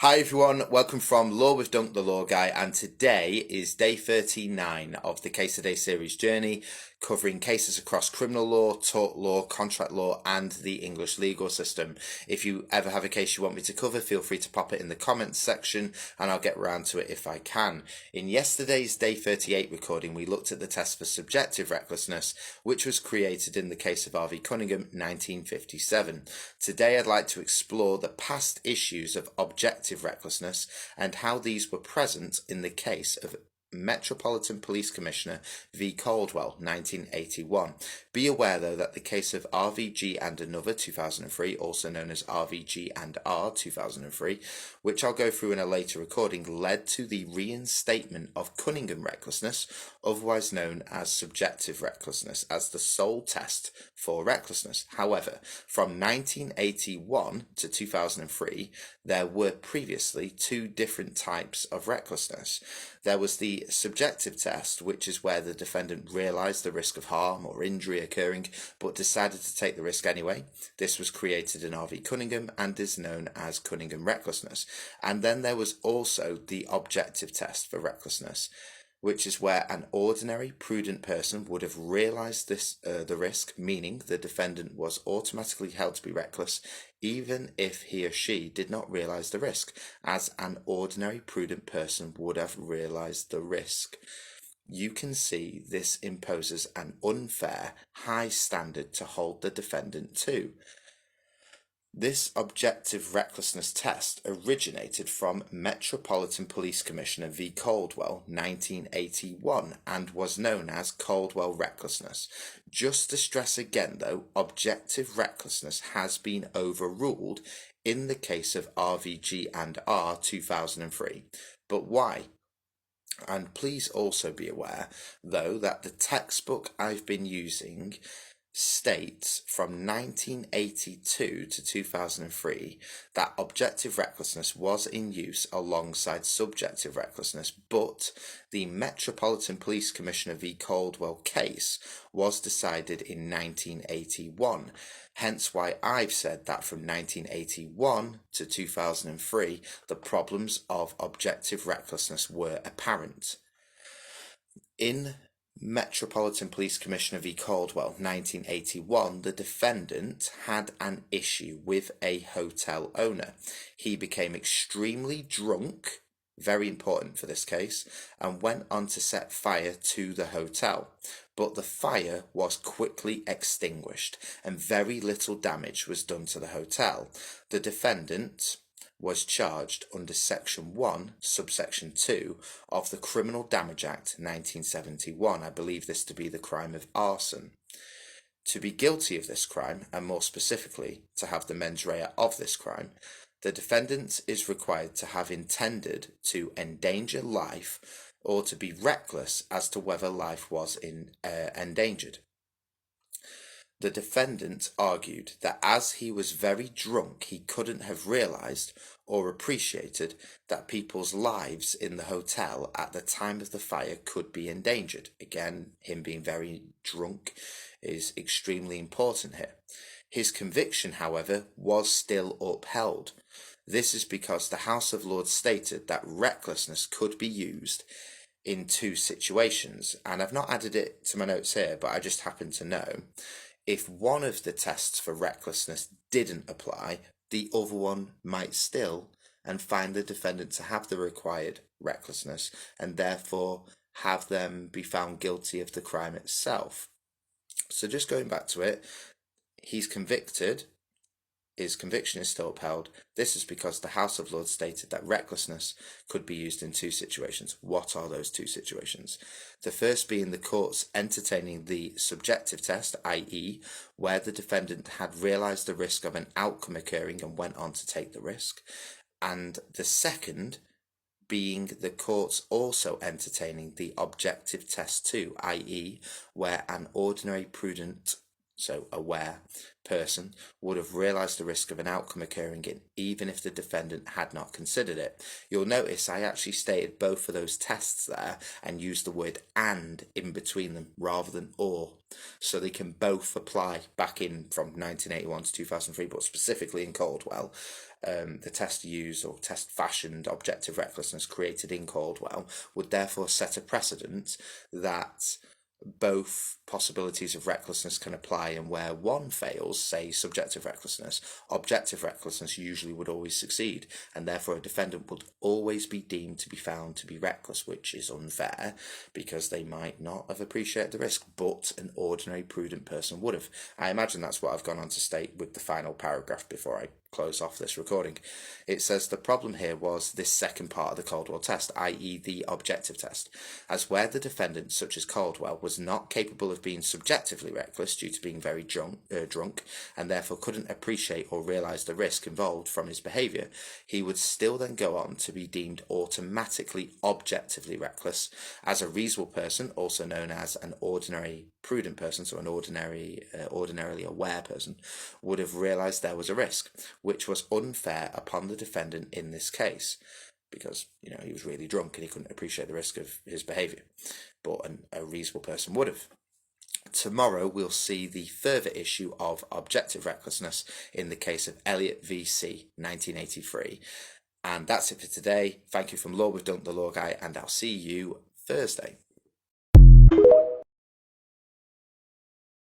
Hi everyone, welcome from Law with Dunk the Law Guy, and today is day 39 of the Case a Day series journey, covering cases across criminal law, tort law, contract law and the English legal system. If you ever have a case you want me to cover, feel free to pop it in the comments section and I'll get around to it if I can. In yesterday's day 38 recording, we looked at the test for subjective recklessness, which was created in the case of R.V. Cunningham 1957. Today I'd like to explore the past issues of objective recklessness and how these were present in the case of Metropolitan Police Commissioner v. Caldwell 1981. Be aware though that the case of RVG and Another 2003, also known as RVG and R 2003, which I'll go through in a later recording, led to the reinstatement of Cunningham recklessness, otherwise known as subjective recklessness, as the sole test for recklessness. However, from 1981 to 2003, there were previously two different types of recklessness. There was the subjective test, which is where the defendant realised the risk of harm or injury occurring but decided to take the risk anyway. This was created in R.V. Cunningham and is known as Cunningham recklessness. And then there was also the objective test for recklessness, which is where an ordinary, prudent person would have realised the risk, meaning the defendant was automatically held to be reckless, even if he or she did not realise the risk, as an ordinary, prudent person would have realised the risk. You can see this imposes an unfair, high standard to hold the defendant to. This objective recklessness test originated from Metropolitan Police Commissioner v. Caldwell 1981 and was known as Caldwell recklessness. Just to stress again though, objective recklessness has been overruled in the case of RVG and R 2003. But why? And please also be aware though that the textbook I've been using states from 1982 to 2003 that objective recklessness was in use alongside subjective recklessness, but the Metropolitan Police Commissioner v. Caldwell case was decided in 1981. Hence why I've said that from 1981 to 2003 the problems of objective recklessness were apparent. In Metropolitan Police Commissioner v. Caldwell 1981, the defendant had an issue with a hotel owner. He became extremely drunk, very important for this case, and went on to set fire to the hotel. But the fire was quickly extinguished and very little damage was done to the hotel. The defendant was charged under Section 1, Subsection 2 of the Criminal Damage Act 1971. I believe this to be the crime of arson. To be guilty of this crime, and more specifically, to have the mens rea of this crime, the defendant is required to have intended to endanger life or to be reckless as to whether life was endangered. The defendant argued that as he was very drunk, he couldn't have realised or appreciated that people's lives in the hotel at the time of the fire could be endangered. Again, him being very drunk is extremely important here. His conviction, however, was still upheld. This is because the House of Lords stated that recklessness could be used in two situations, and I've not added it to my notes here, but I just happen to know. If one of the tests for recklessness didn't apply, the other one might still, and find the defendant to have the required recklessness, and therefore have them be found guilty of the crime itself. So just going back to it, he's convicted. His conviction is still upheld. This is because the House of Lords stated that recklessness could be used in two situations. What are those two situations? The first being the courts entertaining the subjective test, i.e. where the defendant had realised the risk of an outcome occurring and went on to take the risk. And the second being the courts also entertaining the objective test too, i.e. where an ordinary, prudent so aware person, would have realised the risk of an outcome occurring even if the defendant had not considered it. You'll notice I actually stated both of those tests there and used the word and in between them rather than or, so they can both apply back in from 1981 to 2003, but specifically in Caldwell. The test used or test fashioned objective recklessness created in Caldwell would therefore set a precedent that both possibilities of recklessness can apply, and where one fails, say subjective recklessness, objective recklessness usually would always succeed, and therefore a defendant would always be deemed to be found to be reckless, which is unfair because they might not have appreciated the risk, but an ordinary prudent person would have. I imagine that's what I've gone on to state with the final paragraph before I close off this recording. It says the problem here was this second part of the Caldwell test, i.e. the objective test, as where the defendant, such as Caldwell, was not capable of being subjectively reckless due to being very drunk and therefore couldn't appreciate or realise the risk involved from his behaviour, he would still then go on to be deemed automatically objectively reckless as a reasonable person, also known as an ordinary prudent person, so an ordinarily aware person, would have realised there was a risk, which was unfair upon the defendant in this case, because he was really drunk and he couldn't appreciate the risk of his behaviour, but a reasonable person would have. Tomorrow we'll see the further issue of objective recklessness in the case of Elliott v. C. 1983. And that's it for today. Thank you from Law with Dunk, the Law Guy, and I'll see you Thursday.